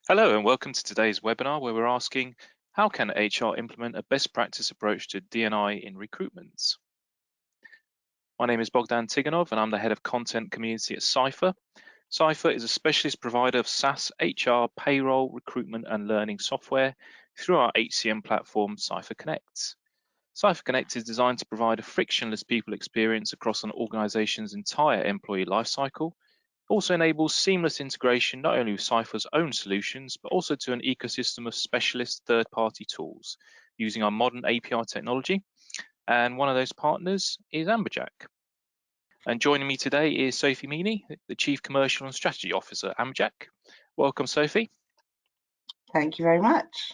Hello and welcome to today's webinar where we're asking, how can HR implement a best practice approach to D&I in recruitment? My name is Bogdan Tiganov and I'm the head of content community at Ciphr. Ciphr is a specialist provider of SaaS, HR, payroll, recruitment and learning software through our HCM platform, Ciphr Connect. Ciphr Connect is designed to provide a frictionless people experience across an organization's entire employee lifecycle. Also enables seamless integration not only with Ciphr's own solutions, but also to an ecosystem of specialist third-party tools using our modern API technology. And one of those partners is Amberjack. And joining me today is Sophie Meany, the Chief Commercial and Strategy Officer at Amberjack. Welcome, Sophie. Thank you very much.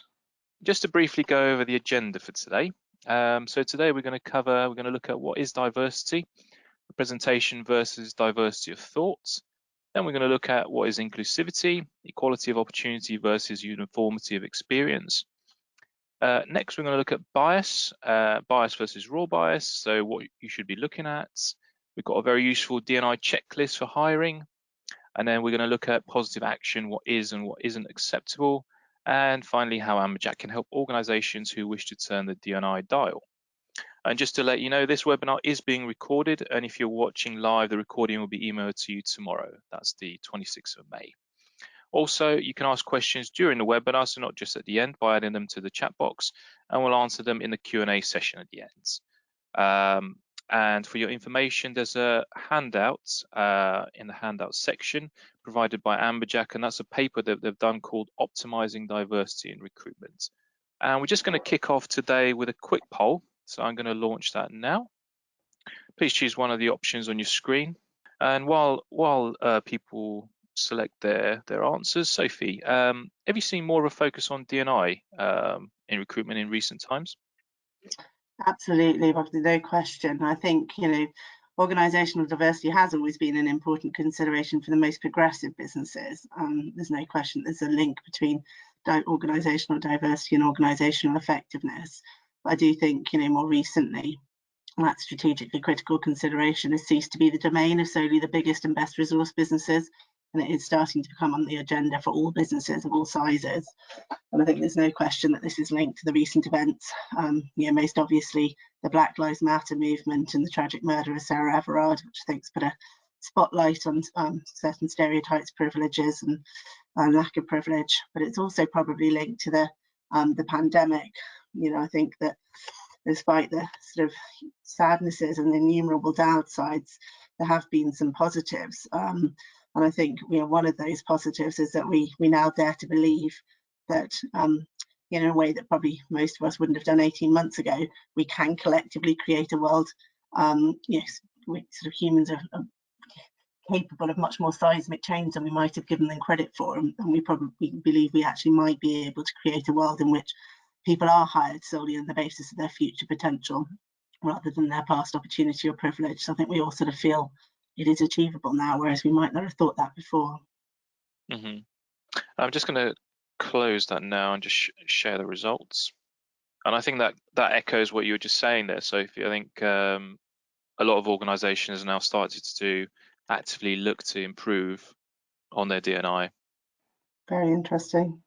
Just to briefly go over the agenda for today. So today we're going to look at what is diversity, representation versus diversity of thought. Then we're going to look at what is inclusivity, equality of opportunity versus uniformity of experience. Next, we're going to look at bias, bias versus raw bias, so what you should be looking at. We've got a very useful D&I checklist for hiring. And then we're going to look at positive action, what is and what isn't acceptable. And finally, how Amberjack can help organizations who wish to turn the D&I dial. And just to let you know, this webinar is being recorded, and if you're watching live, the recording will be emailed to you tomorrow. That's the 26th of May. Also, you can ask questions during the webinar, so not just at the end, by adding them to the chat box, and we'll answer them in the Q&A session at the end. And for your information, there's a handout in the handout section provided by Amberjack, and that's a paper that they've done called Optimizing Diversity in Recruitment. And we're just going to kick off today with a quick poll. So I'm going to launch that now. Please choose one of the options on your screen. And while people select their answers, Sophie, have you seen more of a focus on D&I in recruitment in recent times? Absolutely, no question. I think, organisational diversity has always been an important consideration for the most progressive businesses. There's no question there's a link between organisational diversity and organisational effectiveness. But I do think, more recently, that strategically critical consideration has ceased to be the domain of solely the biggest and best resource businesses, and it is starting to become on the agenda for all businesses of all sizes. And I think there's no question that this is linked to the recent events. Most obviously the Black Lives Matter movement and the tragic murder of Sarah Everard, which I think has put a spotlight on certain stereotypes, privileges and lack of privilege. But it's also probably linked to the pandemic. I think that despite the sort of sadnesses and the innumerable downsides, there have been some positives. And I think one of those positives is that we now dare to believe that in a way that probably most of us wouldn't have done 18 months ago, we can collectively create a world, sort of humans are capable of much more seismic change than we might have given them credit for. And we probably believe we actually might be able to create a world in which people are hired solely on the basis of their future potential rather than their past opportunity or privilege. So I think we all sort of feel it is achievable now, whereas we might not have thought that before. I'm just going to close that now and just share the results. And I think that echoes what you were just saying there, Sophie. I think a lot of organizations are now started to actively look to improve on their D&I. Very interesting.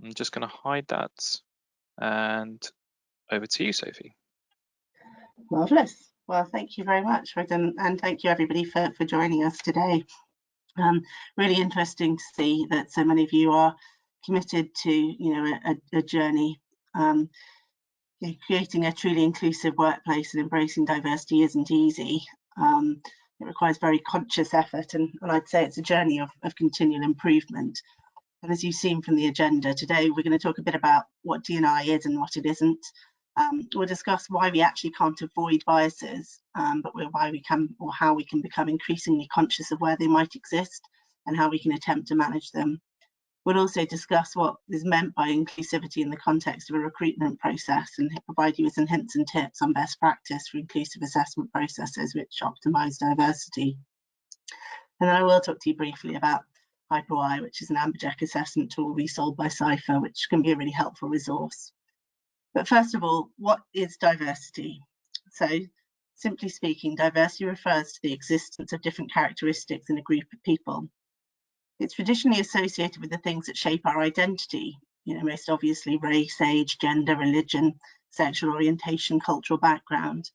I'm just going to hide that. And over to you, Sophie. Marvellous. Well, thank you very much, and thank you everybody for joining us today. Really interesting to see that so many of you are committed to a journey. Creating a truly inclusive workplace and embracing diversity isn't easy. It requires very conscious effort, and I'd say it's a journey of continual improvement. And as you've seen from the agenda today, we're going to talk a bit about what D&I is and what it isn't. We'll discuss why we actually can't avoid biases, but why we can, or how we can become increasingly conscious of where they might exist and how we can attempt to manage them. We'll also discuss what is meant by inclusivity in the context of a recruitment process and provide you with some hints and tips on best practice for inclusive assessment processes which optimise diversity. And then I will talk to you briefly about Hypereyes, which is an Amberjack assessment tool resold by Ciphr, which can be a really helpful resource. But first of all, what is diversity? So, simply speaking, diversity refers to the existence of different characteristics in a group of people. It's traditionally associated with the things that shape our identity, most obviously race, age, gender, religion, sexual orientation, cultural background.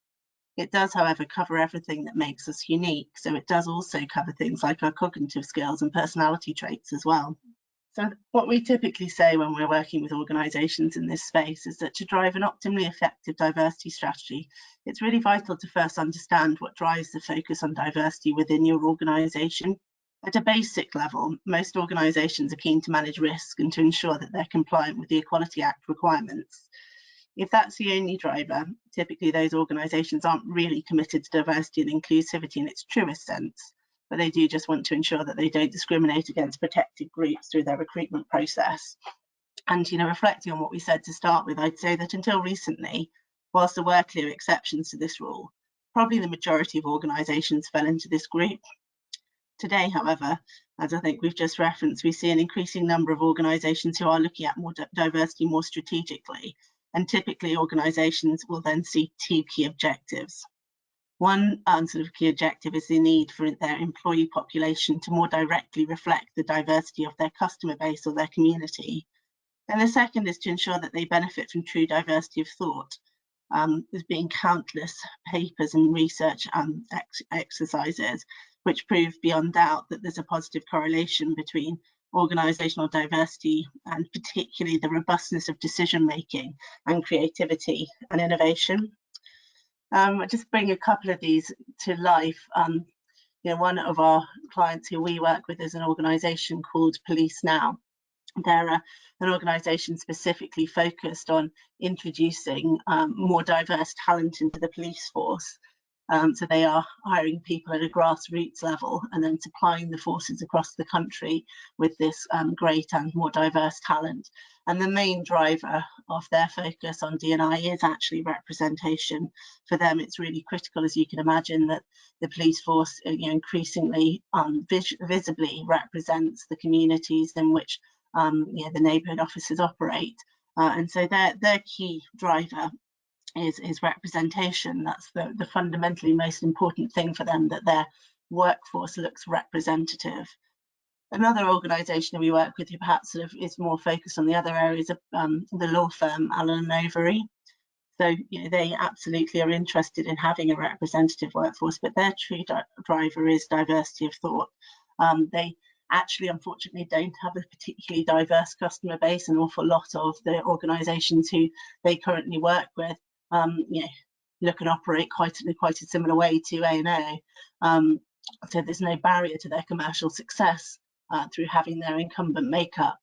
It does, however, cover everything that makes us unique. So it does also cover things like our cognitive skills and personality traits as well. So what we typically say when we're working with organisations in this space is that to drive an optimally effective diversity strategy, it's really vital to first understand what drives the focus on diversity within your organisation. At a basic level, most organisations are keen to manage risk and to ensure that they're compliant with the Equality Act requirements. If that's the only driver, typically those organisations aren't really committed to diversity and inclusivity in its truest sense, but they do just want to ensure that they don't discriminate against protected groups through their recruitment process. And reflecting on what we said to start with, I'd say that until recently, whilst there were clear exceptions to this rule, probably the majority of organisations fell into this group. Today, however, as I think we've just referenced, we see an increasing number of organisations who are looking at more diversity more strategically, and typically organisations will then see two key objectives. One sort of key objective is the need for their employee population to more directly reflect the diversity of their customer base or their community. And the second is to ensure that they benefit from true diversity of thought. There's been countless papers and research exercises which prove beyond doubt that there's a positive correlation between organisational diversity and particularly the robustness of decision making and creativity and innovation. I'll just bring a couple of these to life. One of our clients who we work with is an organisation called Police Now. They're an organisation specifically focused on introducing more diverse talent into the police force. So they are hiring people at a grassroots level and then supplying the forces across the country with this great and more diverse talent. And the main driver of their focus on D&I is actually representation. For them, it's really critical, as you can imagine, that the police force increasingly visibly represents the communities in which the neighbourhood officers operate. And so their key driver is representation. That's the fundamentally most important thing for them, that their workforce looks representative. Another organisation we work with who perhaps sort of is more focused on the other areas of the law firm Allen & Overy. So they absolutely are interested in having a representative workforce, but their true driver is diversity of thought. They actually, unfortunately, don't have a particularly diverse customer base. An awful lot of the organisations who they currently work with look and operate quite a similar way to A&O. So there's no barrier to their commercial success through having their incumbent makeup.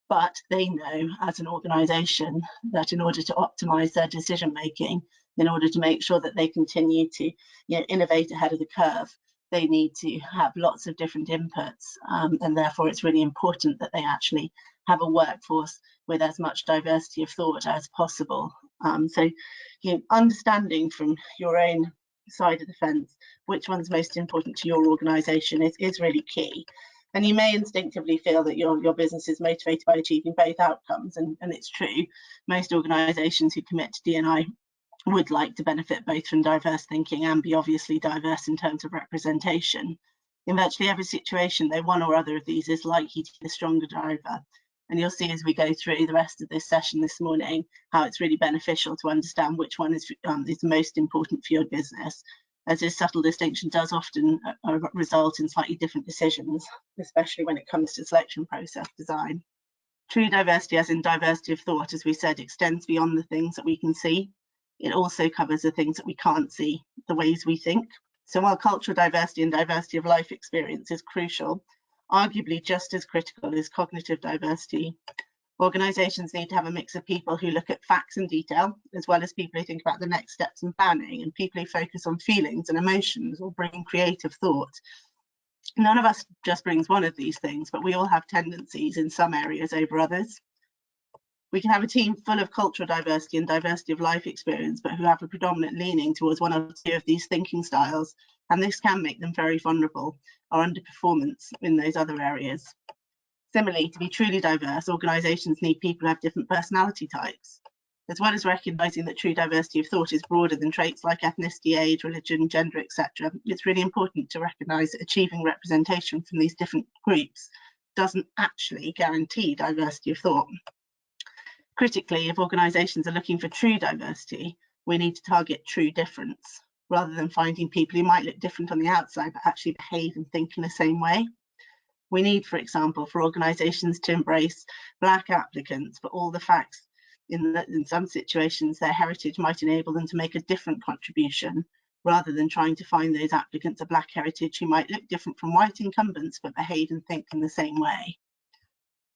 But they know as an organisation that in order to optimise their decision making, in order to make sure that they continue to innovate ahead of the curve, they need to have lots of different inputs, and therefore it's really important that they actually have a workforce with as much diversity of thought as possible. So understanding from your own side of the fence which one's most important to your organisation is really key. And you may instinctively feel that your business is motivated by achieving both outcomes, and it's true. Most organisations who commit to D&I would like to benefit both from diverse thinking and be obviously diverse in terms of representation. In virtually every situation, though, one or other of these is likely to be the stronger driver. And you'll see as we go through the rest of this session this morning how it's really beneficial to understand which one is most important for your business, as this subtle distinction does often result in slightly different decisions, especially when it comes to selection process design. True diversity, as in diversity of thought, as we said, extends beyond the things that we can see. It also covers the things that we can't see, the ways we think. So while cultural diversity and diversity of life experience is crucial, arguably just as critical is cognitive diversity. Organisations need to have a mix of people who look at facts and detail, as well as people who think about the next steps and planning, and people who focus on feelings and emotions or bring creative thought. None of us just brings one of these things, but we all have tendencies in some areas over others. We can have a team full of cultural diversity and diversity of life experience, but who have a predominant leaning towards one or two of these thinking styles, and this can make them very vulnerable or underperformance in those other areas. Similarly, to be truly diverse, organisations need people who have different personality types. As well as recognising that true diversity of thought is broader than traits like ethnicity, age, religion, gender, etc., it's really important to recognise that achieving representation from these different groups doesn't actually guarantee diversity of thought. Critically, if organisations are looking for true diversity, we need to target true difference, rather than finding people who might look different on the outside but actually behave and think in the same way. We need, for example, for organisations to embrace Black applicants, but all the facts in some situations their heritage might enable them to make a different contribution, rather than trying to find those applicants of Black heritage who might look different from white incumbents but behave and think in the same way.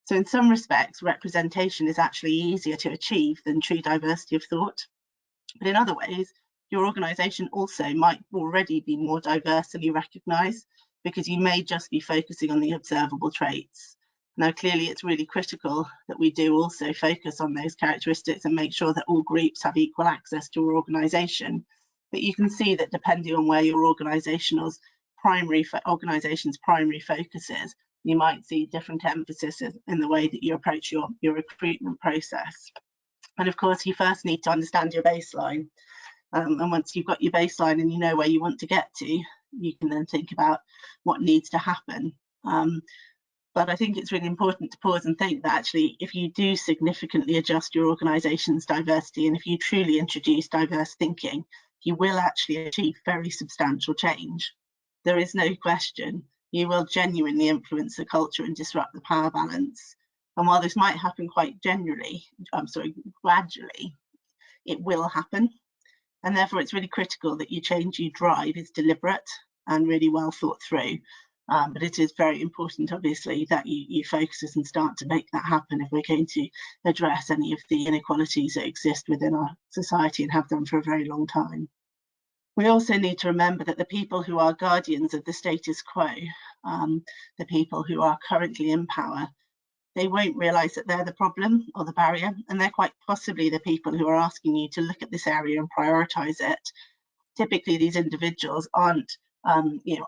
So in some respects, representation is actually easier to achieve than true diversity of thought. But in other ways, your organisation also might already be more diverse than you recognise, because you may just be focusing on the observable traits. Now, clearly, it's really critical that we do also focus on those characteristics and make sure that all groups have equal access to your organisation. But you can see that depending on where your organisation's primary focus is, you might see different emphasis in the way that you approach your recruitment process. And of course, you first need to understand your baseline. And once you've got your baseline and you know where you want to get to, you can then think about what needs to happen. But I think it's really important to pause and think that actually, if you do significantly adjust your organisation's diversity, and if you truly introduce diverse thinking, you will actually achieve very substantial change. There is no question. You will genuinely influence the culture and disrupt the power balance. And while this might happen quite gradually, it will happen. And therefore, it's really critical that your change you drive is deliberate and really well thought through. But it is very important, obviously, that you focus and start to make that happen if we're going to address any of the inequalities that exist within our society and have done for a very long time. We also need to remember that the people who are guardians of the status quo, the people who are currently in power, they won't realise that they're the problem or the barrier, and they're quite possibly the people who are asking you to look at this area and prioritise it. Typically, these individuals aren't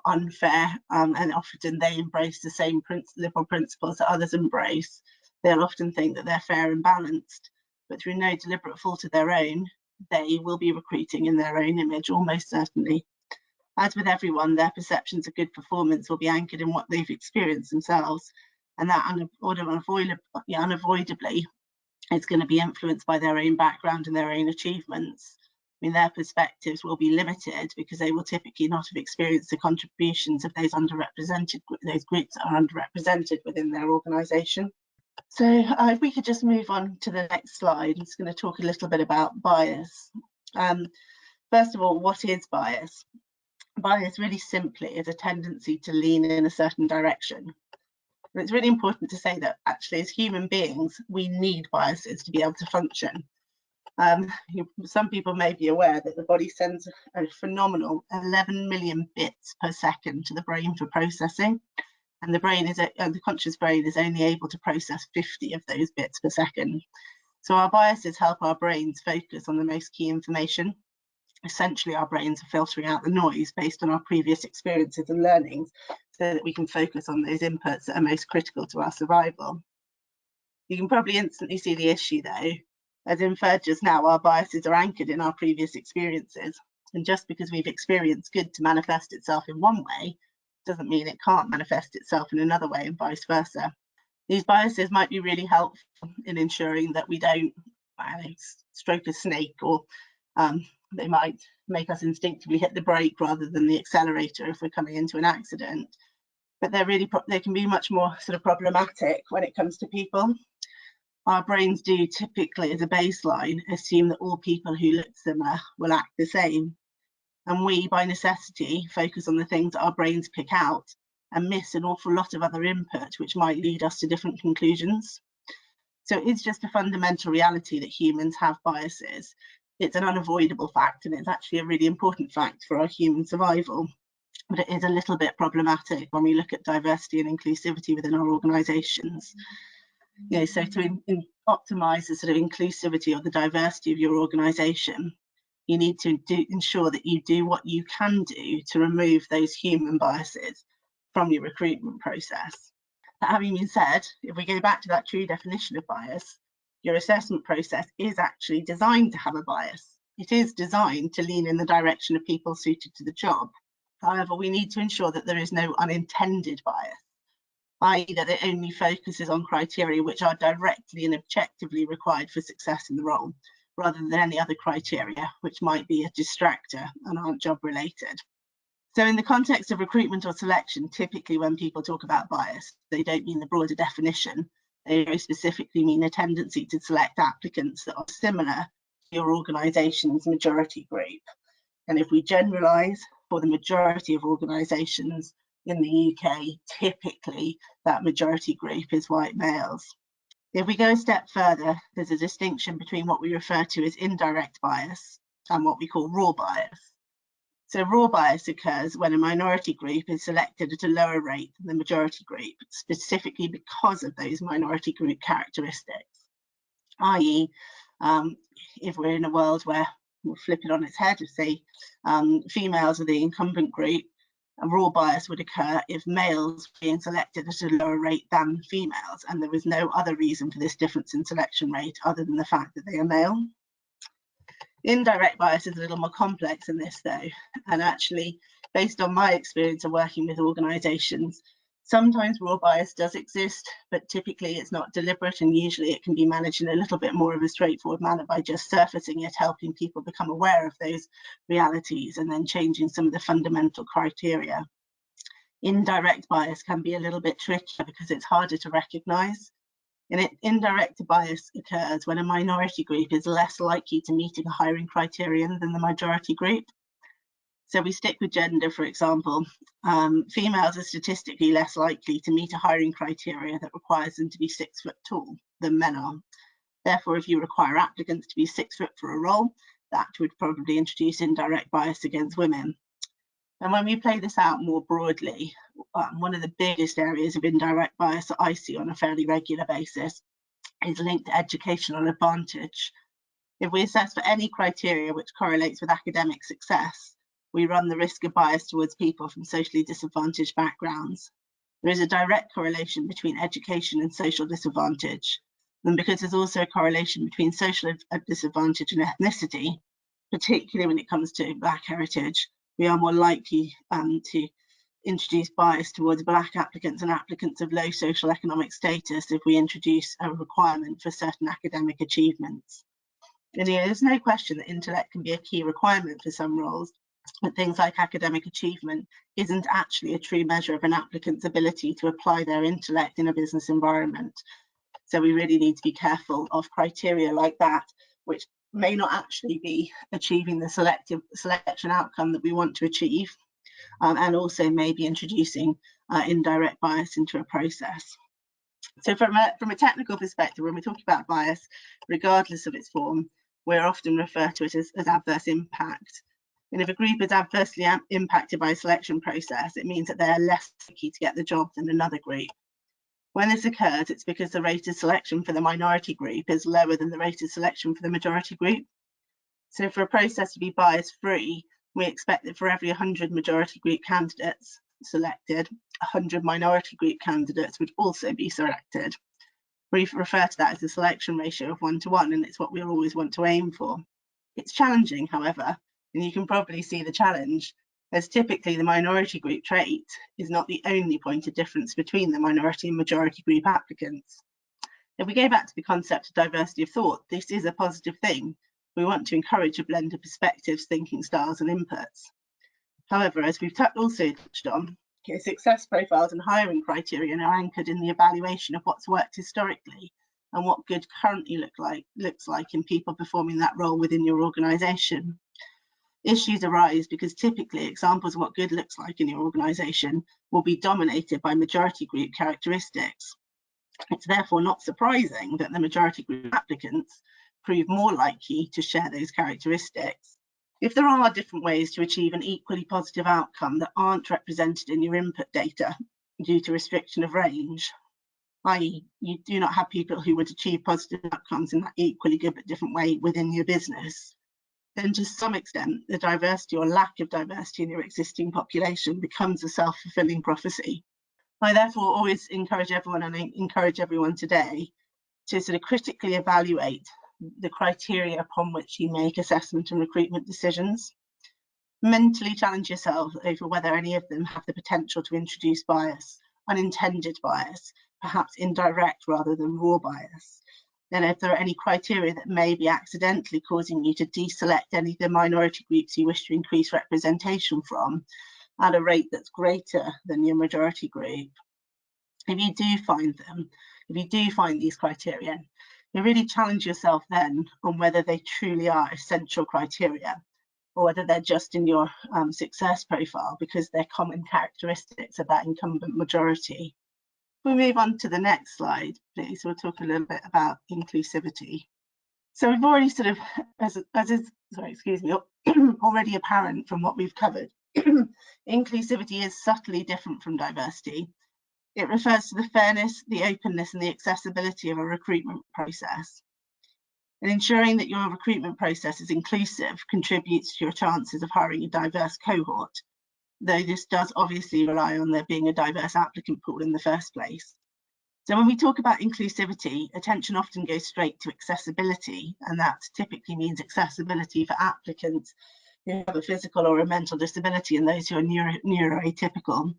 unfair, and often they embrace the same liberal principles that others embrace. They'll often think that they're fair and balanced, but through no deliberate fault of their own, they will be recruiting in their own image, almost certainly. As with everyone, their perceptions of good performance will be anchored in what they've experienced themselves, and that unavoidably is going to be influenced by their own background and their own achievements. I mean, their perspectives will be limited because they will typically not have experienced the contributions of those groups that are underrepresented within their organisation. So if we could just move on to the next slide, I'm just going to talk a little bit about bias. First of all, what is bias? Bias really simply is a tendency to lean in a certain direction. And it's really important to say that actually as human beings, we need biases to be able to function. Some people may be aware that the body sends a phenomenal 11 million bits per second to the brain for processing. And the conscious brain is only able to process 50 of those bits per second. So our biases help our brains focus on the most key information. Essentially, our brains are filtering out the noise based on our previous experiences and learnings so that we can focus on those inputs that are most critical to our survival. You can probably instantly see the issue though. As inferred just now, our biases are anchored in our previous experiences. And just because we've experienced good to manifest itself in one way, doesn't mean it can't manifest itself in another way and vice versa. These biases might be really helpful in ensuring that we don't stroke a snake, or they might make us instinctively hit the brake rather than the accelerator if we're coming into an accident. But they can be much more sort of problematic when it comes to people. Our brains do typically, as a baseline, assume that all people who look similar will act the same. And we, by necessity, focus on the things that our brains pick out and miss an awful lot of other input, which might lead us to different conclusions. So it's just a fundamental reality that humans have biases. It's an unavoidable fact, and it's actually a really important fact for our human survival. But it is a little bit problematic when we look at diversity and inclusivity within our organisations. So to optimise the sort of inclusivity or the diversity of your organisation, you need to ensure that you do what you can do to remove those human biases from your recruitment process. That having been said, if we go back to that true definition of bias, your assessment process is actually designed to have a bias. It is designed to lean in the direction of people suited to the job. However, we need to ensure that there is no unintended bias. i.e. that it only focuses on criteria which are directly and objectively required for success in the role, rather than any other criteria which might be a distractor and aren't job related. So in the context of recruitment or selection, typically when people talk about bias, they don't mean the broader definition. They very specifically mean a tendency to select applicants that are similar to your organisation's majority group. And if we generalise, for the majority of organisations in the UK, typically that majority group is white males. If we go a step further, there's a distinction between what we refer to as indirect bias and what we call raw bias. So raw bias occurs when a minority group is selected at a lower rate than the majority group, specifically because of those minority group characteristics. i.e., if we're in a world where we'll flip it on its head, if say females are the incumbent group, a raw bias would occur if males were being selected at a lower rate than females, and there was no other reason for this difference in selection rate other than the fact that they are male. Indirect bias is a little more complex than this though, and actually, based on my experience of working with organisations, sometimes raw bias does exist, but typically it's not deliberate, and usually it can be managed in a little bit more of a straightforward manner by just surfacing it, helping people become aware of those realities and then changing some of the fundamental criteria. Indirect bias can be a little bit trickier because it's harder to recognise. And indirect bias occurs when a minority group is less likely to meet a hiring criterion than the majority group. So we stick with gender, for example. Females are statistically less likely to meet a hiring criteria that requires them to be 6 foot tall than men are. Therefore, if you require applicants to be 6 foot for a role, that would probably introduce indirect bias against women. And when we play this out more broadly, one of the biggest areas of indirect bias that I see on a fairly regular basis is linked to educational advantage. If we assess for any criteria which correlates with academic success, we run the risk of bias towards people from socially disadvantaged backgrounds. There is a direct correlation between education and social disadvantage. And because there's also a correlation between social disadvantage and ethnicity, particularly when it comes to Black heritage, we are more likely to introduce bias towards Black applicants and applicants of low social economic status if we introduce a requirement for certain academic achievements. And there's no question that intellect can be a key requirement for some roles, but things like academic achievement isn't actually a true measure of an applicant's ability to apply their intellect in a business environment. So we really need to be careful of criteria like that, which may not actually be achieving the selection outcome that we want to achieve, and also maybe introducing indirect bias into a process. So from a technical perspective, when we talk about bias, regardless of its form, we're often referred to it as adverse impact. And if a group is adversely impacted by a selection process, it means that they're less likely to get the job than another group. When this occurs, it's because the rate of selection for the minority group is lower than the rate of selection for the majority group. So for a process to be bias-free, we expect that for every 100 majority group candidates selected, 100 minority group candidates would also be selected. We refer to that as a selection ratio of 1:1, and it's what we'll always want to aim for. It's challenging, however, and you can probably see the challenge, as typically the minority group trait is not the only point of difference between the minority and majority group applicants. If we go back to the concept of diversity of thought, this is a positive thing. We want to encourage a blend of perspectives, thinking styles and inputs. However, as we've also touched on, success profiles and hiring criteria are anchored in the evaluation of what's worked historically and what good currently looks like in people performing that role within your organisation. Issues arise because typically examples of what good looks like in your organisation will be dominated by majority group characteristics. It's therefore not surprising that the majority group applicants prove more likely to share those characteristics. If there are different ways to achieve an equally positive outcome that aren't represented in your input data due to restriction of range, i.e. you do not have people who would achieve positive outcomes in that equally good but different way within your business, then to some extent the diversity or lack of diversity in your existing population becomes a self-fulfilling prophecy. I therefore always encourage everyone, and I encourage everyone today, to sort of critically evaluate the criteria upon which you make assessment and recruitment decisions. Mentally challenge yourself over whether any of them have the potential to introduce bias, unintended bias, perhaps indirect rather than raw bias. And if there are any criteria that may be accidentally causing you to deselect any of the minority groups you wish to increase representation from at a rate that's greater than your majority group. If you do find them, if you do find these criteria, you really challenge yourself then on whether they truly are essential criteria or whether they're just in your success profile because they're common characteristics of that incumbent majority. We move on to the next slide, please. We'll talk a little bit about inclusivity. So we've already sort of, as is, sorry, excuse me, already apparent from what we've covered, inclusivity is subtly different from diversity. It refers to the fairness, the openness, and the accessibility of a recruitment process. And ensuring that your recruitment process is inclusive contributes to your chances of hiring a diverse cohort, though this does obviously rely on there being a diverse applicant pool in the first place. So when we talk about inclusivity, attention often goes straight to accessibility, and that typically means accessibility for applicants who have a physical or a mental disability and those who are neuroatypical.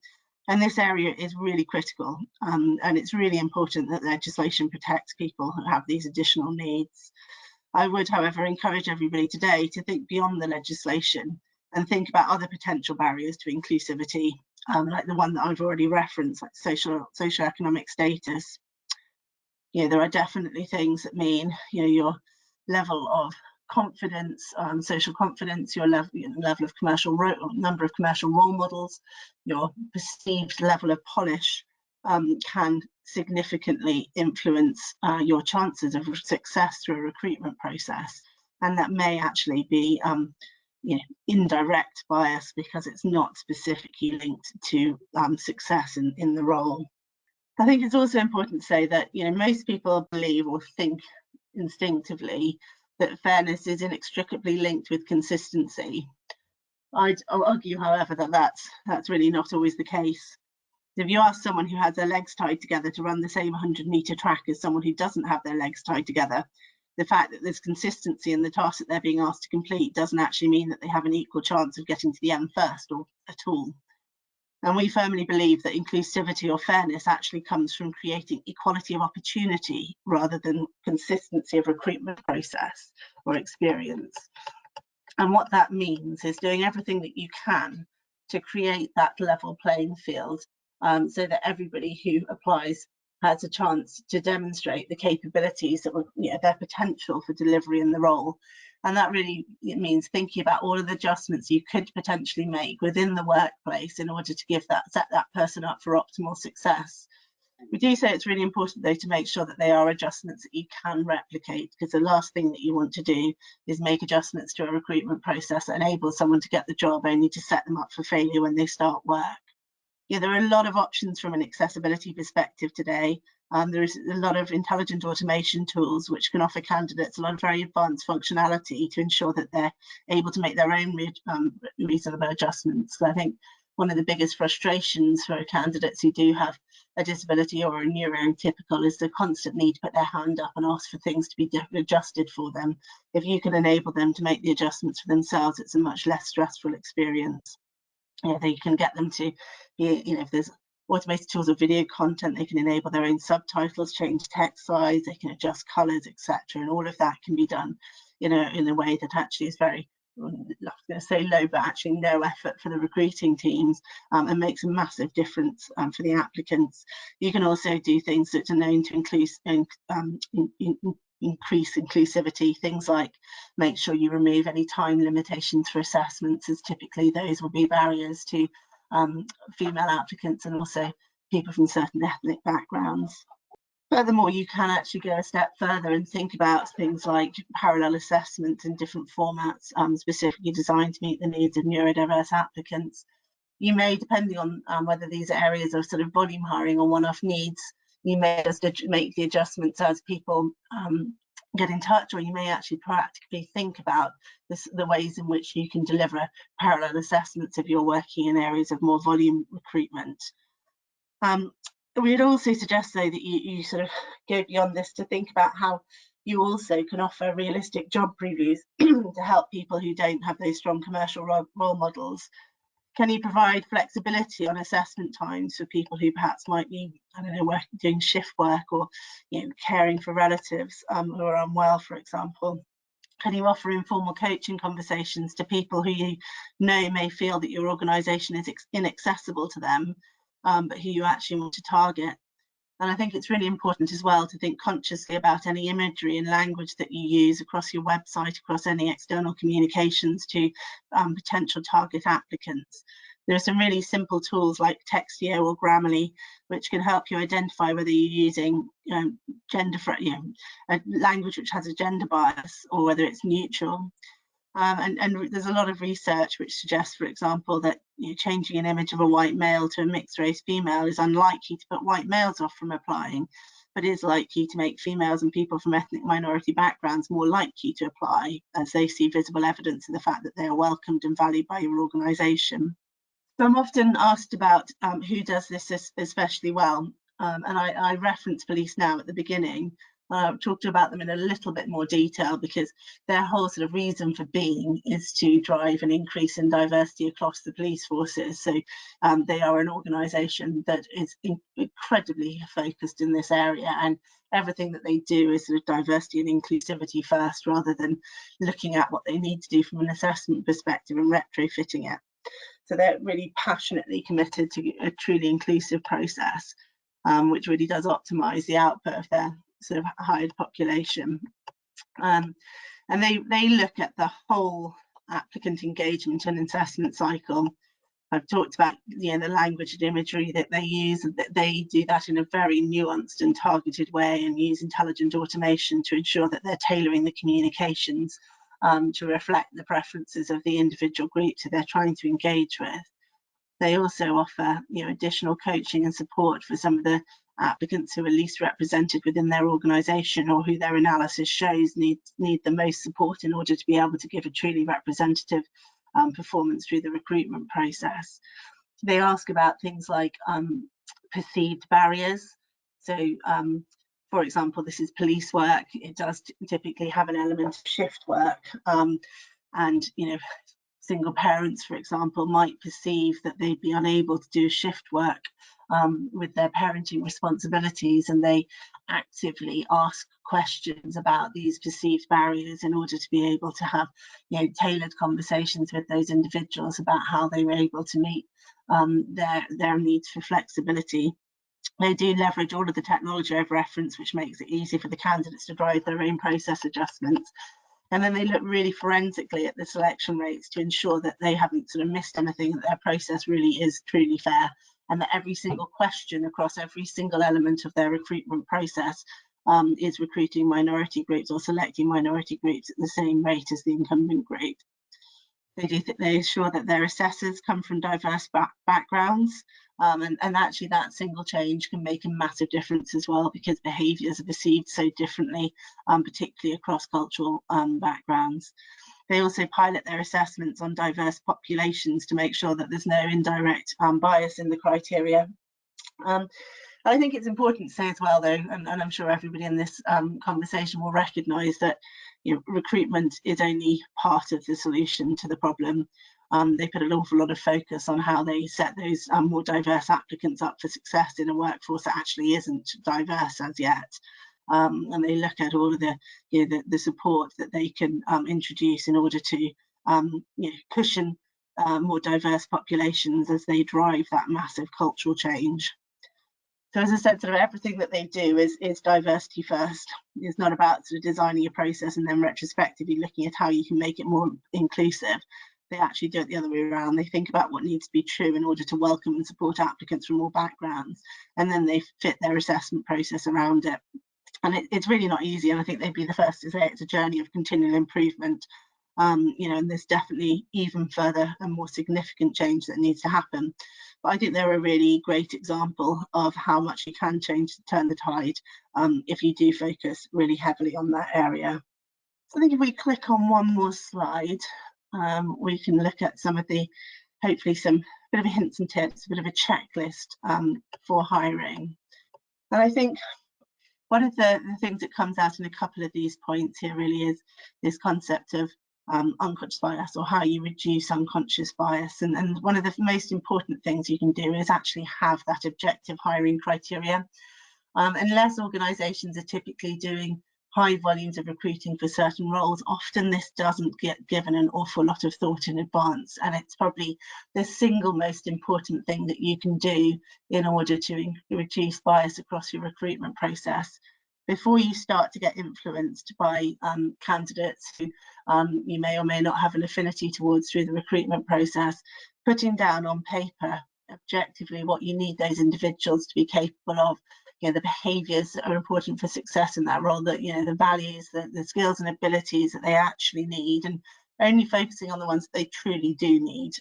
And this area is really critical, and it's really important that legislation protects people who have these additional needs. I would, however, encourage everybody today to think beyond the legislation and think about other potential barriers to inclusivity, like the one that I've already referenced, like socioeconomic status. There are definitely things that mean, your level of confidence, social confidence, your level of number of commercial role models, your perceived level of polish can significantly influence your chances of success through a recruitment process, and that may actually be indirect bias because it's not specifically linked to success in the role. I think it's also important to say that most people believe or think instinctively that fairness is inextricably linked with consistency. I'd argue, however, that that's really not always the case. If you ask someone who has their legs tied together to run the same 100-meter track as someone who doesn't have their legs tied together, the fact that there's consistency in the task that they're being asked to complete doesn't actually mean that they have an equal chance of getting to the end first or at all. And we firmly believe that inclusivity or fairness actually comes from creating equality of opportunity rather than consistency of recruitment process or experience. And what that means is doing everything that you can to create that level playing field so that everybody who applies has a chance to demonstrate the capabilities that their potential for delivery in the role. And that really means thinking about all of the adjustments you could potentially make within the workplace in order to set that person up for optimal success. We do say it's really important, though, to make sure that they are adjustments that you can replicate, because the last thing that you want to do is make adjustments to a recruitment process that enables someone to get the job only to set them up for failure when they start work. There are a lot of options from an accessibility perspective today. There is a lot of intelligent automation tools which can offer candidates a lot of very advanced functionality to ensure that they're able to make their own reasonable adjustments. So I think one of the biggest frustrations for candidates who do have a disability or a neurotypical is the constant need to put their hand up and ask for things to be adjusted for them. If you can enable them to make the adjustments for themselves, it's a much less stressful experience. They can get them to be, if there's automated tools of video content, they can enable their own subtitles, change text size, they can adjust colors, etc. And all of that can be done, in a way that actually is very, I'm going to say low, but actually no effort for the recruiting teams, and makes a massive difference for the applicants. You can also do things that are known to increase inclusivity, things like make sure you remove any time limitations for assessments, as typically those will be barriers to female applicants and also people from certain ethnic backgrounds. Furthermore, you can actually go a step further and think about things like parallel assessments in different formats, specifically designed to meet the needs of neurodiverse applicants. You may, depending on whether these areas are sort of volume hiring or one-off needs, you may just make the adjustments as people get in touch, or you may actually practically think about the ways in which you can deliver parallel assessments if you're working in areas of more volume recruitment. We'd also suggest, though, that you sort of go beyond this to think about how you also can offer realistic job previews to help people who don't have those strong commercial role models. Can you provide flexibility on assessment times for people who perhaps might be, I don't know, doing shift work or caring for relatives who are unwell, for example? Can you offer informal coaching conversations to people who you know may feel that your organisation is inaccessible to them, but who you actually want to target? And I think it's really important as well to think consciously about any imagery and language that you use across your website, across any external communications to potential target applicants. There are some really simple tools like Textio or Grammarly, which can help you identify whether you're using a language which has a gender bias or whether it's neutral. And there's a lot of research which suggests, for example, that changing an image of a white male to a mixed race female is unlikely to put white males off from applying, but is likely to make females and people from ethnic minority backgrounds more likely to apply as they see visible evidence of the fact that they are welcomed and valued by your organisation. So I'm often asked about who does this especially well, and I reference police now at the beginning. I've talked about them in a little bit more detail because their whole sort of reason for being is to drive an increase in diversity across the police forces. So they are an organisation that is incredibly focused in this area, and everything that they do is sort of diversity and inclusivity first, rather than looking at what they need to do from an assessment perspective and retrofitting it. So they're really passionately committed to a truly inclusive process, which really does optimise the output of their sort of hired population. And they look at the whole applicant engagement and assessment cycle. I've talked about the language and imagery that they use, and that they do that in a very nuanced and targeted way, and use intelligent automation to ensure that they're tailoring the communications to reflect the preferences of the individual groups that they're trying to engage with. They also offer additional coaching and support for some of the applicants who are least represented within their organisation, or who their analysis shows need the most support in order to be able to give a truly representative performance through the recruitment process. They ask about things like perceived barriers. So for example, this is police work. It does typically have an element of shift work, and single parents, for example, might perceive that they'd be unable to do shift work with their parenting responsibilities, and they actively ask questions about these perceived barriers in order to be able to have tailored conversations with those individuals about how they were able to meet their needs for flexibility. They do leverage all of the technology I've referenced, which makes it easy for the candidates to drive their own process adjustments. And then they look really forensically at the selection rates to ensure that they haven't sort of missed anything, that their process really is truly fair, and that every single question across every single element of their recruitment process is recruiting minority groups or selecting minority groups at the same rate as the incumbent group. They ensure that their assessors come from diverse backgrounds, and actually that single change can make a massive difference as well, because behaviours are perceived so differently, particularly across cultural backgrounds. They also pilot their assessments on diverse populations to make sure that there's no indirect bias in the criteria. I think it's important to say as well, though, and I'm sure everybody in this conversation will recognise that recruitment is only part of the solution to the problem. They put an awful lot of focus on how they set those more diverse applicants up for success in a workforce that actually isn't diverse as yet. And they look at all of the support that they can introduce in order to cushion more diverse populations as they drive that massive cultural change. So as I said, sort of everything that they do is diversity first. It's not about sort of designing a process and then retrospectively looking at how you can make it more inclusive. They actually do it the other way around. They think about what needs to be true in order to welcome and support applicants from all backgrounds, and then they fit their assessment process around it. And it's really not easy, and I think they'd be the first to say it's a journey of continual improvement. And there's definitely even further and more significant change that needs to happen. But I think they're a really great example of how much you can change to turn the tide if you do focus really heavily on that area. So I think if we click on one more slide, we can look at some of the, hopefully some bit of a hints and tips, a bit of a checklist for hiring. And I think one of the things that comes out in a couple of these points here really is this concept of unconscious bias, or how you reduce unconscious bias. And one of the most important things you can do is actually have that objective hiring criteria. Unless organisations are typically doing high volumes of recruiting for certain roles, often this doesn't get given an awful lot of thought in advance, and it's probably the single most important thing that you can do in order to reduce bias across your recruitment process. Before you start to get influenced by candidates who you may or may not have an affinity towards through the recruitment process, putting down on paper objectively what you need those individuals to be capable of, the behaviours that are important for success in that role, that the values, the skills and abilities that they actually need, and only focusing on the ones that they truly do need,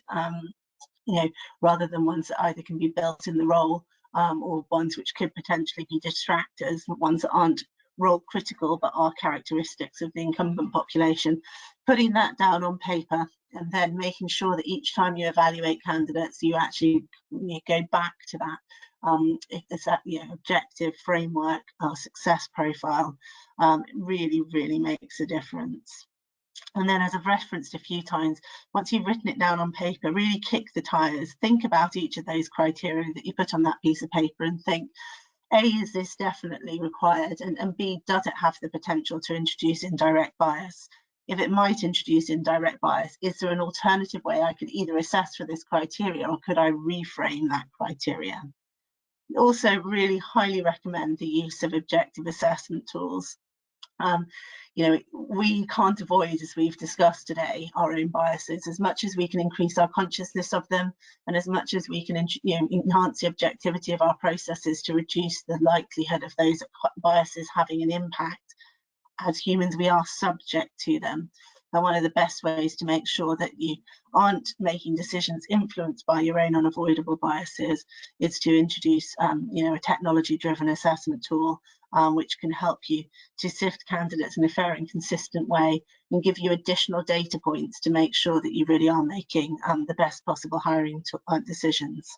rather than ones that either can be built in the role or ones which could potentially be distractors, ones that aren't role critical but are characteristics of the incumbent population. Putting that down on paper and then making sure that each time you evaluate candidates, you actually go back to that it's that objective framework or success profile, really makes a difference. And then, as I've referenced a few times, once you've written it down on paper, really kick the tires. Think about each of those criteria that you put on that piece of paper and think, A, is this definitely required? And B, does it have the potential to introduce indirect bias? If it might introduce indirect bias, is there an alternative way I could either assess for this criteria, or could I reframe that criteria? Also, really highly recommend the use of objective assessment tools. We can't avoid, as we've discussed today, our own biases. As much as we can increase our consciousness of them, and as much as we can enhance the objectivity of our processes to reduce the likelihood of those biases having an impact, as humans we are subject to them. And one of the best ways to make sure that you aren't making decisions influenced by your own unavoidable biases is to introduce a technology-driven assessment tool which can help you to sift candidates in a fair and consistent way and give you additional data points to make sure that you really are making the best possible hiring decisions.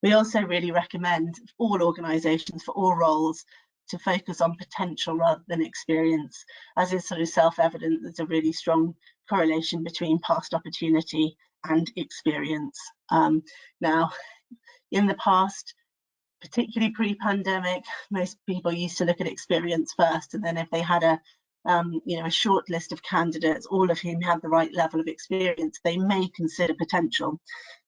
We also really recommend all organisations for all roles to focus on potential rather than experience. As is sort of self-evident, there's a really strong correlation between past opportunity and experience. Now, in the past, particularly pre-pandemic, most people used to look at experience first, and then if they had a short list of candidates, all of whom had the right level of experience, they may consider potential.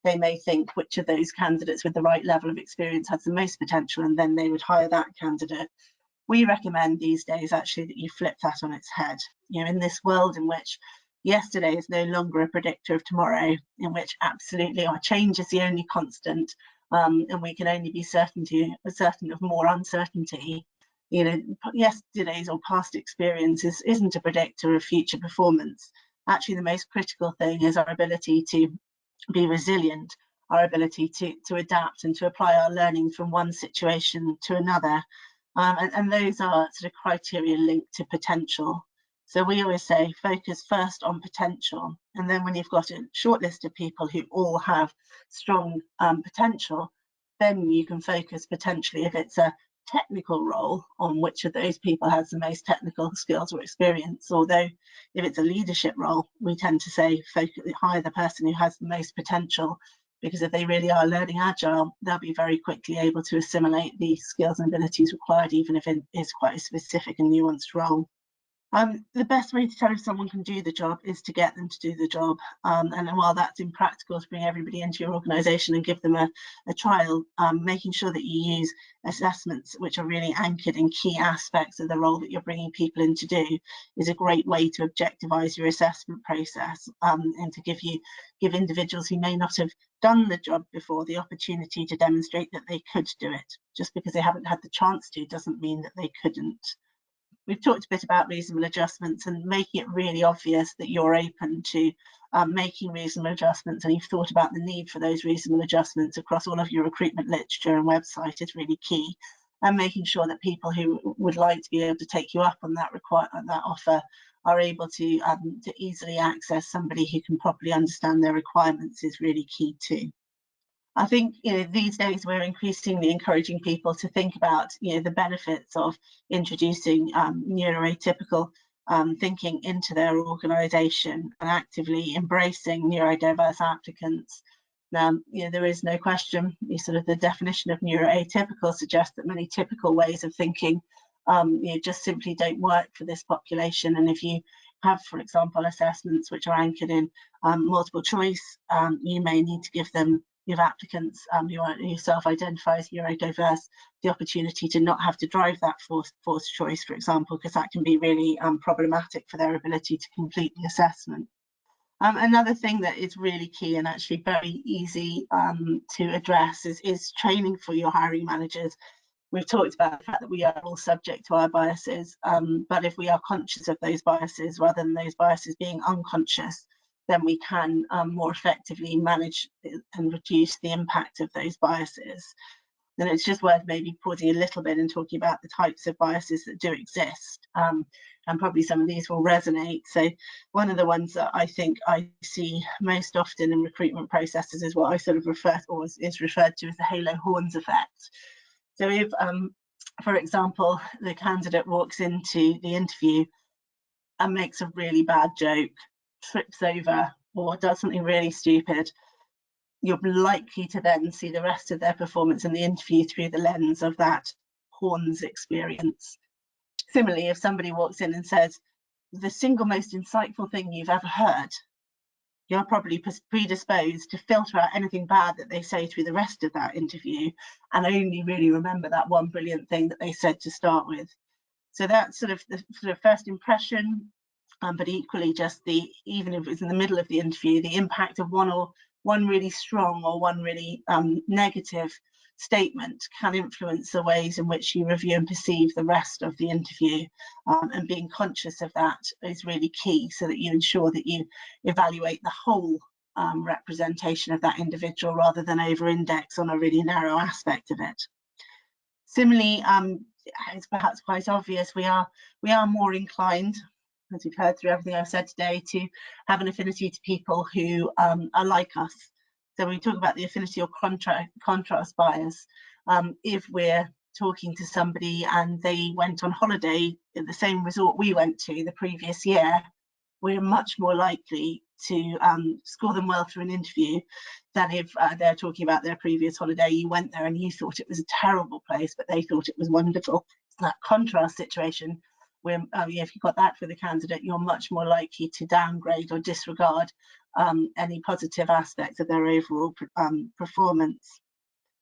They may think which of those candidates with the right level of experience has the most potential, and then they would hire that candidate. We recommend these days actually that you flip that on its head. In this world in which yesterday is no longer a predictor of tomorrow, in which absolutely our change is the only constant, and we can only be certain of more uncertainty. Yesterday's or past experiences isn't a predictor of future performance. Actually, the most critical thing is our ability to be resilient, our ability to adapt and to apply our learning from one situation to another. And those are sort of criteria linked to potential. So we always say focus first on potential, and then when you've got a short list of people who all have strong potential, then you can focus potentially, if it's a technical role, on which of those people has the most technical skills or experience. Although if it's a leadership role, we tend to say hire the person who has the most potential, because if they really are learning agile, they'll be very quickly able to assimilate the skills and abilities required, even if it is quite a specific and nuanced role. The best way to tell if someone can do the job is to get them to do the job. And while that's impractical to bring everybody into your organisation and give them a trial, making sure that you use assessments which are really anchored in key aspects of the role that you're bringing people in to do is a great way to objectivise your assessment process, and to give individuals who may not have done the job before the opportunity to demonstrate that they could do it. Just because they haven't had the chance to doesn't mean that they couldn't. We've talked a bit about reasonable adjustments and making it really obvious that you're open to making reasonable adjustments, and you've thought about the need for those reasonable adjustments across all of your recruitment literature and website is really key. And making sure that people who would like to be able to take you up on that offer are able to easily access somebody who can properly understand their requirements is really key too. I think these days we're increasingly encouraging people to think about the benefits of introducing neuroatypical thinking into their organisation and actively embracing neurodiverse applicants. Now, there is no question, the definition of neuroatypical suggests that many typical ways of thinking just simply don't work for this population. And if you have, for example, assessments which are anchored in multiple choice, you may need to give applicants who self-identify as neurodiverse the opportunity to not have to drive that forced choice, for example, because that can be really problematic for their ability to complete the assessment. Another thing that is really key and actually very easy to address is training for your hiring managers. We've talked about the fact that we are all subject to our biases, but if we are conscious of those biases rather than those biases being unconscious, then we can more effectively manage and reduce the impact of those biases. Then it's just worth maybe pausing a little bit and talking about the types of biases that do exist. And probably some of these will resonate. So one of the ones that I think I see most often in recruitment processes is what I sort of is referred to as the halo horns effect. So if, for example, the candidate walks into the interview and makes a really bad joke, trips over, or does something really stupid, you're likely to then see the rest of their performance in the interview through the lens of that horns experience. Similarly, if somebody walks in and says, the single most insightful thing you've ever heard, you're probably predisposed to filter out anything bad that they say through the rest of that interview and only really remember that one brilliant thing that they said to start with. So that's sort of the first impression, but equally just even if it's in the middle of the interview, the impact of one really strong or one really negative statement can influence the ways in which you review and perceive the rest of the interview, and being conscious of that is really key so that you ensure that you evaluate the whole representation of that individual rather than over-index on a really narrow aspect of it. Similarly, it's perhaps quite obvious, we are more inclined, as we've heard through everything I've said today, to have an affinity to people who are like us. So when we talk about the affinity or contrast bias, if we're talking to somebody and they went on holiday at the same resort we went to the previous year, we're much more likely to score them well through an interview than if they're talking about their previous holiday. You went there and you thought it was a terrible place, but they thought it was wonderful. That contrast situation, where if you've got that for the candidate, you're much more likely to downgrade or disregard any positive aspects of their overall performance.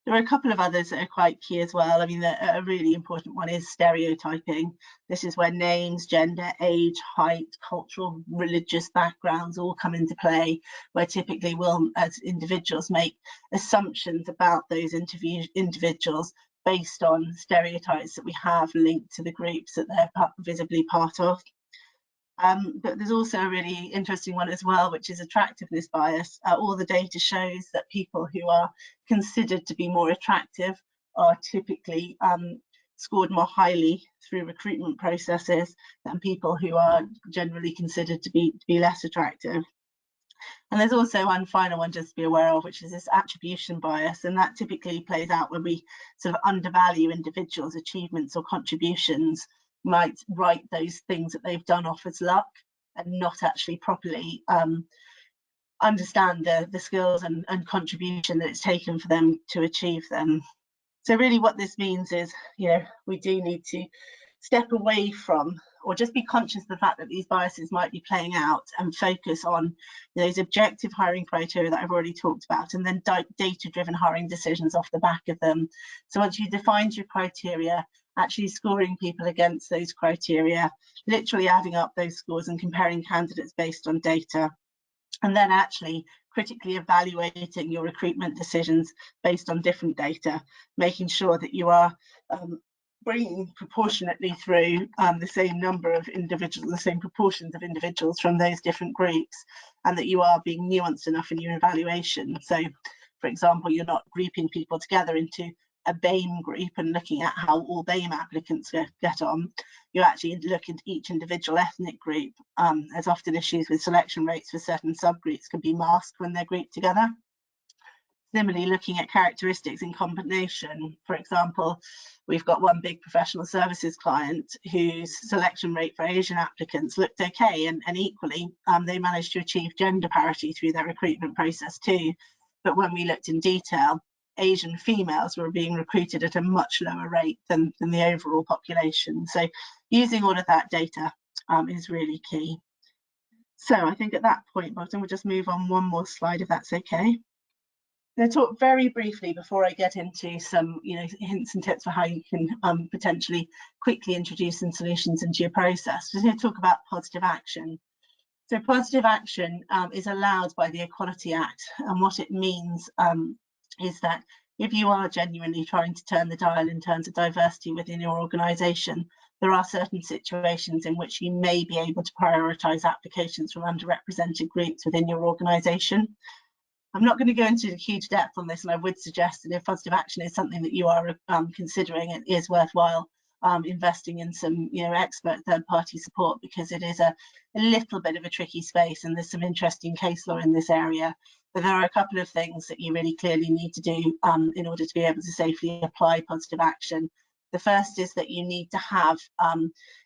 There are a couple of others that are quite key as well. I mean, a really important one is stereotyping. This is where names, gender, age, height, cultural, religious backgrounds all come into play, where typically we'll, as individuals, make assumptions about those individuals based on stereotypes that we have linked to the groups that they're visibly part of. But there's also a really interesting one as well, which is attractiveness bias. All the data shows that people who are considered to be more attractive are typically scored more highly through recruitment processes than people who are generally considered to be less attractive. And there's also one final one just to be aware of, which is this attribution bias, and that typically plays out when we sort of undervalue individuals' achievements or contributions. Might write those things that they've done off as luck and not actually properly understand the skills and contribution that it's taken for them to achieve them. So really what this means is, we do need to step away from, or just be conscious of the fact that these biases might be playing out, and focus on those objective hiring criteria that I've already talked about, and then data-driven hiring decisions off the back of them. So once you've defined your criteria, actually scoring people against those criteria, literally adding up those scores and comparing candidates based on data, and then actually critically evaluating your recruitment decisions based on different data, making sure that you are bringing proportionately through the same number of individuals, the same proportions of individuals from those different groups, and that you are being nuanced enough in your evaluation. So, for example, you're not grouping people together into a BAME group and looking at how all BAME applicants get on. You actually look at each individual ethnic group, as often issues with selection rates for certain subgroups can be masked when they're grouped together. Similarly, looking at characteristics in combination. For example, we've got one big professional services client whose selection rate for Asian applicants looked okay, and equally they managed to achieve gender parity through their recruitment process too. But when we looked in detail, Asian females were being recruited at a much lower rate than the overall population. So using all of that data is really key. So I think at that point, Bogdan, we'll just move on one more slide if that's okay. I'm going to talk very briefly before I get into some hints and tips for how you can potentially quickly introduce some solutions into your process. We're going to talk about positive action. So positive action is allowed by the Equality Act, and what it means is that if you are genuinely trying to turn the dial in terms of diversity within your organisation, there are certain situations in which you may be able to prioritise applications from underrepresented groups within your organisation. I'm not going to go into huge depth on this, and I would suggest that if positive action is something that you are considering, it is worthwhile investing in some expert third-party support, because it is a little bit of a tricky space and there's some interesting case law in this area. But there are a couple of things that you really clearly need to do in order to be able to safely apply positive action. The first is that you need to have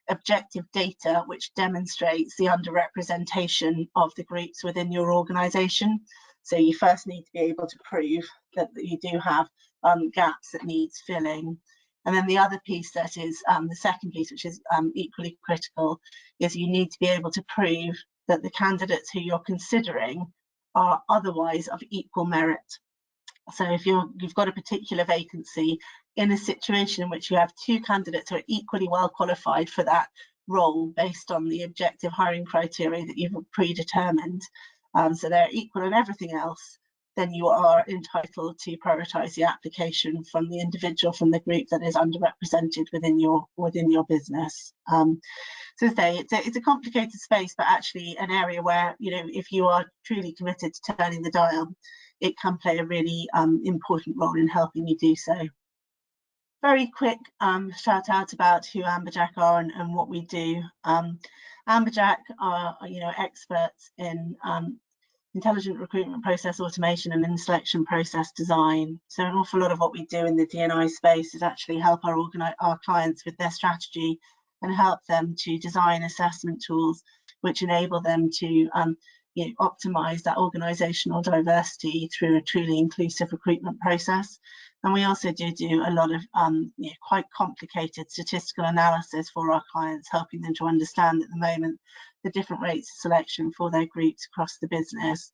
objective data which demonstrates the underrepresentation of the groups within your organisation. So you first need to be able to prove that you do have gaps that needs filling. And then the other piece that is the second piece, which is equally critical, is you need to be able to prove that the candidates who you're considering are otherwise of equal merit. So if you've got a particular vacancy in a situation in which you have two candidates who are equally well qualified for that role based on the objective hiring criteria that you've predetermined, so they're equal in everything else, then you are entitled to prioritise the application from the individual from the group that is underrepresented within your business. So as I say, it's a complicated space, but actually an area where if you are truly committed to turning the dial, it can play a really important role in helping you do so. Very quick shout out about who Amberjack are and what we do. Amberjack are experts in intelligent recruitment process automation and in selection process design. So an awful lot of what we do in the D&I space is actually help our clients with their strategy and help them to design assessment tools which enable them to optimize that organizational diversity through a truly inclusive recruitment process. And we also do a lot of quite complicated statistical analysis for our clients, helping them to understand at the moment the different rates of selection for their groups across the business.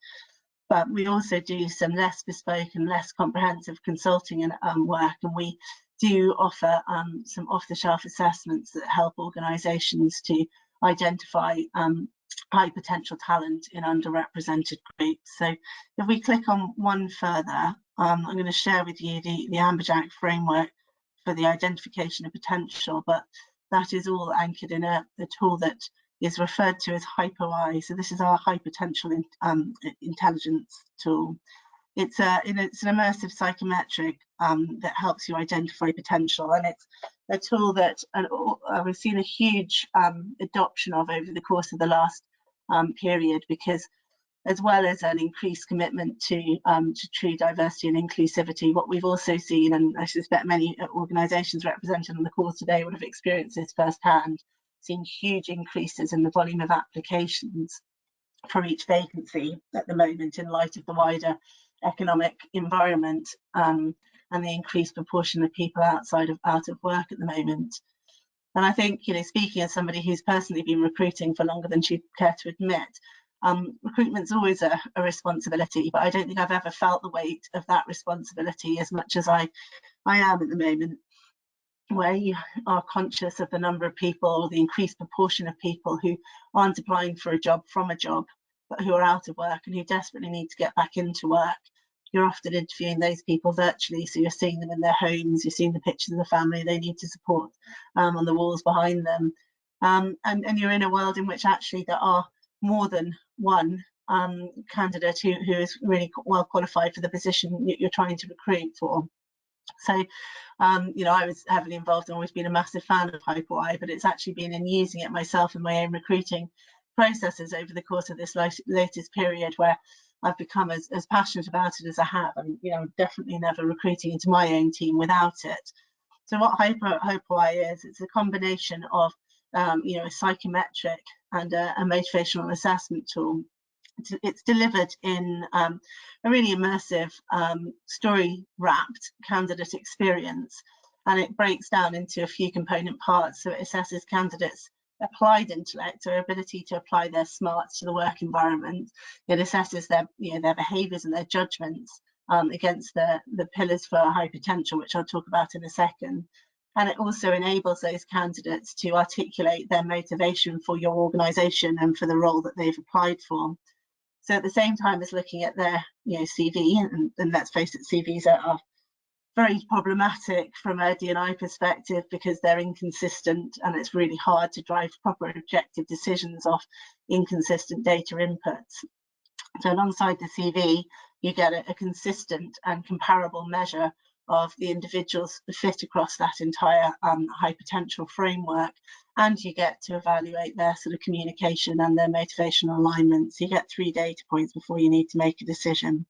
But we also do some less bespoke and less comprehensive consulting and work, and we do offer some off-the-shelf assessments that help organisations to identify high potential talent in underrepresented groups. So if we click on one further, I'm going to share with you the Amberjack framework for the identification of potential, but that is all anchored in a tool that is referred to as Hypereyes. So this is our high potential intelligence tool. It's an immersive psychometric that helps you identify potential, and it's a tool that we've seen a huge adoption of over the course of the last period, because as well as an increased commitment to true diversity and inclusivity, what we've also seen, and I suspect many organisations represented on the call today would have experienced this firsthand, seen huge increases in the volume of applications for each vacancy at the moment in light of the wider economic environment and the increased proportion of people out of work at the moment. And I think, speaking as somebody who's personally been recruiting for longer than she'd care to admit, recruitment's always a responsibility, but I don't think I've ever felt the weight of that responsibility as much as I am at the moment, where you are conscious of the number of people, or the increased proportion of people who aren't applying for a job from a job, but who are out of work and who desperately need to get back into work. You're often interviewing those people virtually, so you're seeing them in their homes, you're seeing the pictures of the family they need to support on the walls behind them. And you're in a world in which actually there are more than one candidate who is really well qualified for the position you're trying to recruit for. So, I was heavily involved and always been a massive fan of Hypereyes, but it's actually been in using it myself in my own recruiting processes over the course of this latest period, where I've become as passionate about it as I have. And I'm definitely never recruiting into my own team without it. So what Hypereyes is, it's a combination of a psychometric and a motivational assessment tool. It's delivered in a really immersive, story-wrapped candidate experience, and it breaks down into a few component parts. So it assesses candidates' applied intellect, or ability to apply their smarts to the work environment. It assesses their behaviours and their judgments against the pillars for high potential, which I'll talk about in a second. And it also enables those candidates to articulate their motivation for your organisation and for the role that they've applied for. So at the same time as looking at their CV, and let's face it, CVs are very problematic from a D&I perspective because they're inconsistent, and it's really hard to drive proper objective decisions off inconsistent data inputs. So alongside the CV, you get a consistent and comparable measure of the individual's fit across that entire high potential framework, and you get to evaluate their sort of communication and their motivational alignment. So you get 3 data points before you need to make a decision.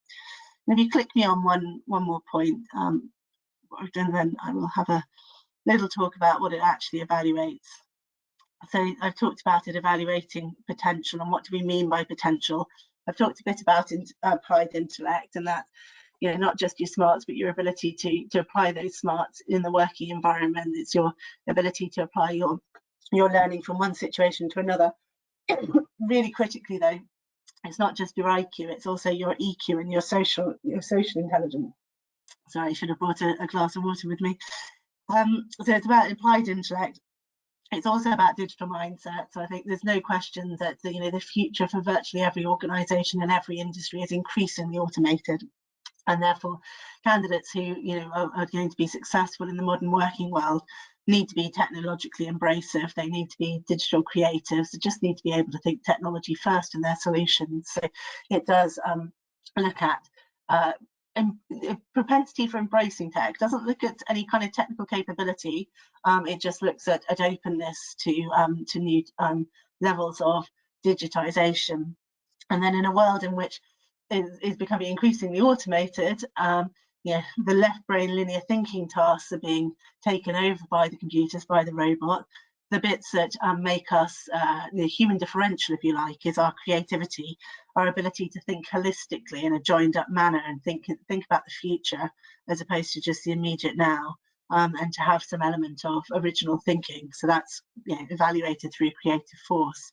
And if you click me on one more point, and then I will have a little talk about what it actually evaluates. So I've talked about it evaluating potential, and what do we mean by potential? I've talked a bit about applied intellect, and that not just your smarts, but your ability to apply those smarts in the working environment. It's your ability to apply your learning from one situation to another. Really critically though, it's not just your IQ, it's also your EQ and your social intelligence. Sorry, I should have brought a glass of water with me. So it's about applied intellect. It's also about digital mindset. So I think there's no question that the future for virtually every organisation and every industry is increasingly automated. And therefore, candidates who are going to be successful in the modern working world need to be technologically embracive. They need to be digital creatives. They just need to be able to think technology first in their solutions. So it does look at propensity for embracing tech. It doesn't look at any kind of technical capability. It just looks at openness to new levels of digitization. And then in a world in which is becoming increasingly automated, the left brain linear thinking tasks are being taken over by the computers, by the robot. The bits that make us the human differential, if you like, is our creativity, our ability to think holistically in a joined up manner and think about the future as opposed to just the immediate now, and to have some element of original thinking. So that's evaluated through creative force.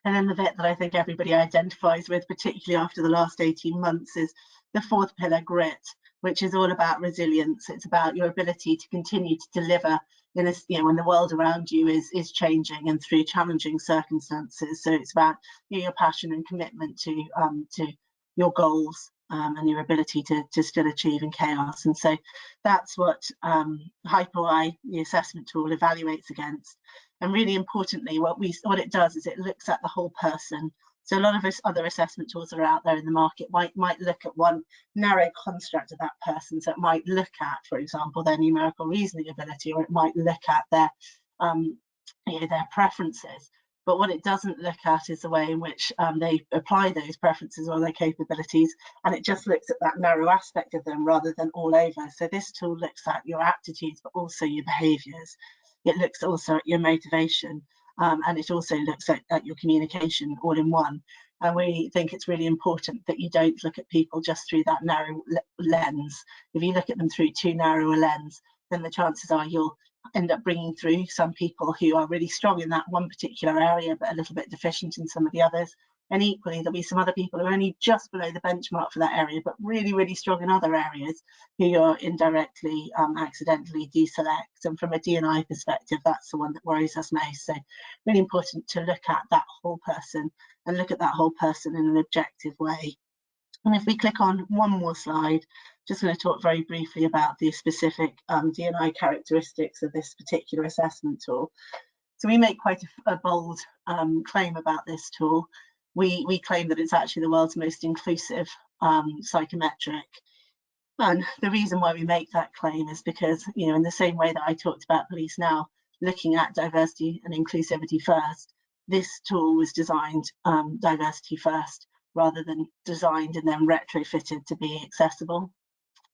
And then the bit that I think everybody identifies with, particularly after the last 18 months, is the 4th pillar, grit, which is all about resilience. It's about your ability to continue to deliver in when the world around you is changing and through challenging circumstances. So it's about your passion and commitment to your goals, and your ability to still achieve in chaos. And so that's what Hypereyes, the assessment tool, evaluates against. And really importantly, what it does is it looks at the whole person. So a lot of other assessment tools that are out there in the market might look at one narrow construct of that person. So it might look at, for example, their numerical reasoning ability, or it might look at their preferences. But what it doesn't look at is the way in which they apply those preferences or their capabilities, and it just looks at that narrow aspect of them rather than all over. So this tool looks at your aptitudes, but also your behaviours. It looks also at your motivation, and it also looks at your communication all in one. And we think it's really important that you don't look at people just through that narrow lens. If you look at them through too narrow a lens, then the chances are you'll end up bringing through some people who are really strong in that one particular area, but a little bit deficient in some of the others. And equally, there'll be some other people who are only just below the benchmark for that area, but really, really strong in other areas, who you're indirectly, accidentally deselect. And from a D&I perspective, that's the one that worries us most. So really important to look at that whole person and look at that whole person in an objective way. And if we click on one more slide, just going to talk very briefly about the specific D&I characteristics of this particular assessment tool. So we make quite a bold claim about this tool. We claim that it's actually the world's most inclusive psychometric. And the reason why we make that claim is because, in the same way that I talked about Police Now looking at diversity and inclusivity first, this tool was designed diversity first. rather than designed and then retrofitted to be accessible.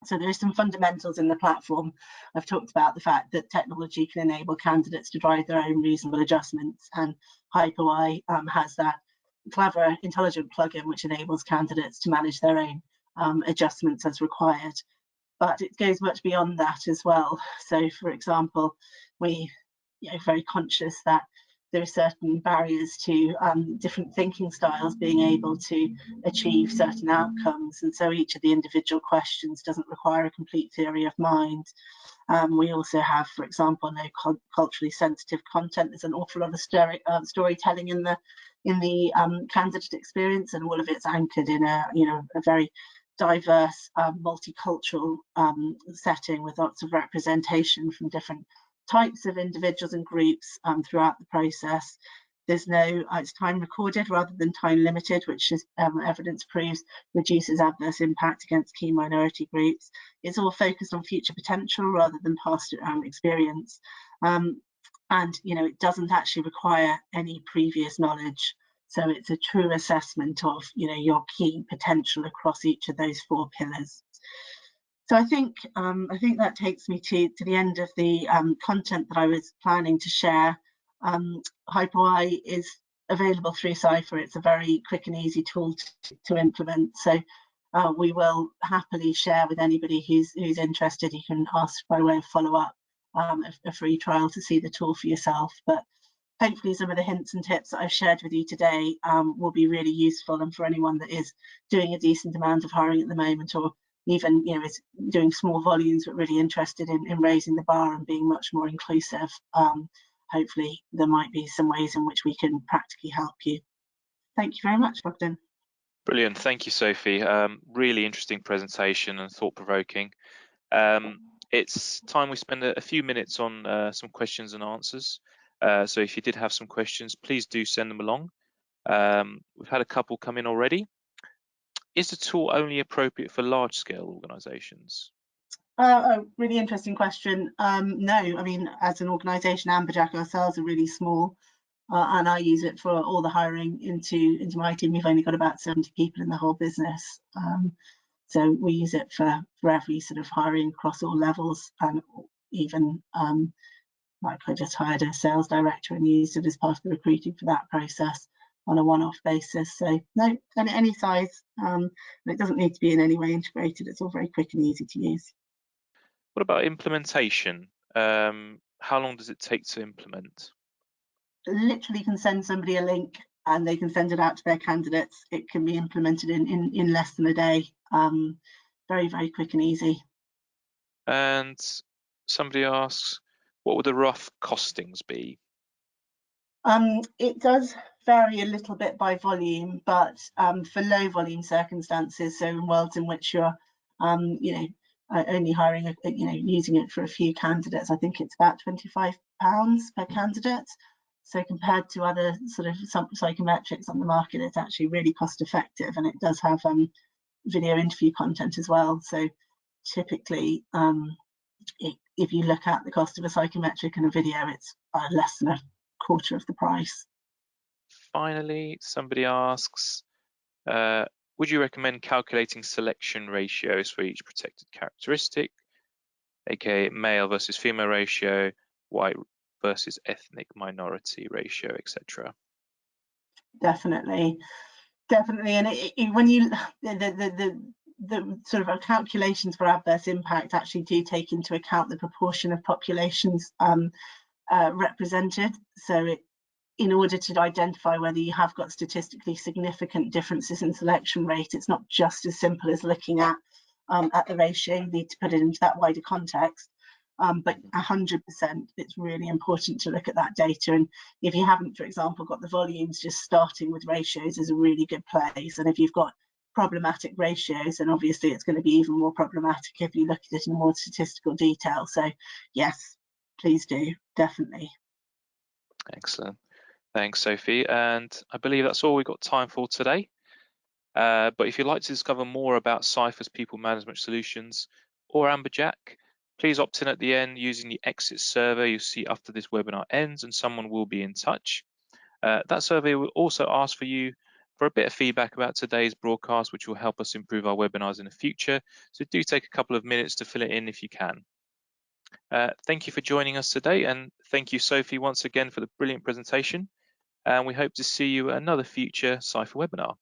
So there are some fundamentals in the platform. I've talked about the fact that technology can enable candidates to drive their own reasonable adjustments, and Hypereyes has that clever, intelligent plugin which enables candidates to manage their own adjustments as required. But it goes much beyond that as well. So, for example, we are very conscious that there are certain barriers to different thinking styles being able to achieve certain outcomes, and so each of the individual questions doesn't require a complete theory of mind. We also have, for example, no culturally sensitive content. There's an awful lot of storytelling in the candidate experience, and all of it's anchored in a very diverse, multicultural setting with lots of representation from different types of individuals and groups throughout the process. There's it's time recorded rather than time limited, which is evidence proves reduces adverse impact against key minority groups. It's all focused on future potential rather than past experience. And it doesn't actually require any previous knowledge. So it's a true assessment of your key potential across each of those 4 pillars. So I think that takes me to the end of the content that I was planning to share. Hypereyes is available through Ciphr. It's a very quick and easy tool to implement. So we will happily share with anybody who's interested. You can ask by way of follow-up a free trial to see the tool for yourself. But hopefully some of the hints and tips that I've shared with you today will be really useful, and for anyone that is doing a decent amount of hiring at the moment, or even is doing small volumes but really interested in raising the bar and being much more inclusive. Hopefully there might be some ways in which we can practically help you. Thank you very much, Bogdan. Brilliant, thank you, Sophie. Really interesting presentation and thought-provoking. It's time we spend a few minutes on some questions and answers. So if you did have some questions, please do send them along. We've had a couple come in already. Is the tool only appropriate for large-scale organisations? A really interesting question. No, I mean, as an organisation, Amberjack ourselves are really small, and I use it for all the hiring into my team. We've only got about 70 people in the whole business, so we use it for every sort of hiring across all levels, and even like I just hired a sales director and used it as part of the recruiting for that process on a one-off basis. So no, any size, and it doesn't need to be in any way integrated. It's all very quick and easy to use. What about implementation? How long does it take to implement? Literally can send somebody a link and they can send it out to their candidates. It can be implemented in less than a day. Very, very quick and easy. And somebody asks, what would the rough costings be? It does vary a little bit by volume, but for low volume circumstances, so in worlds in which you're only hiring using it for a few candidates, I think it's about £25 per candidate. So compared to other sort of psychometrics on the market, it's actually really cost effective, and it does have video interview content as well. So typically, if you look at the cost of a psychometric and a video, it's less than a quarter of the price. Finally, somebody asks, would you recommend calculating selection ratios for each protected characteristic, aka male versus female ratio, white versus ethnic minority ratio, etc.? Definitely, and when you the sort of calculations for adverse impact actually do take into account the proportion of populations represented. So in order to identify whether you have got statistically significant differences in selection rate, it's not just as simple as looking at the ratio. You need to put it into that wider context. But 100%, it's really important to look at that data. And if you haven't, for example, got the volumes, just starting with ratios is a really good place. And if you've got problematic ratios, then obviously it's going to be even more problematic if you look at it in more statistical detail. So yes, please do, definitely. Excellent. Thanks, Sophie. And I believe that's all we've got time for today. But if you'd like to discover more about Ciphr's people management solutions or Amberjack, please opt in at the end using the exit survey you'll see after this webinar ends, and someone will be in touch. That survey will also ask for you for a bit of feedback about today's broadcast, which will help us improve our webinars in the future. So do take a couple of minutes to fill it in if you can. Thank you for joining us today, and thank you, Sophie, once again for the brilliant presentation. And we hope to see you at another future Ciphr webinar.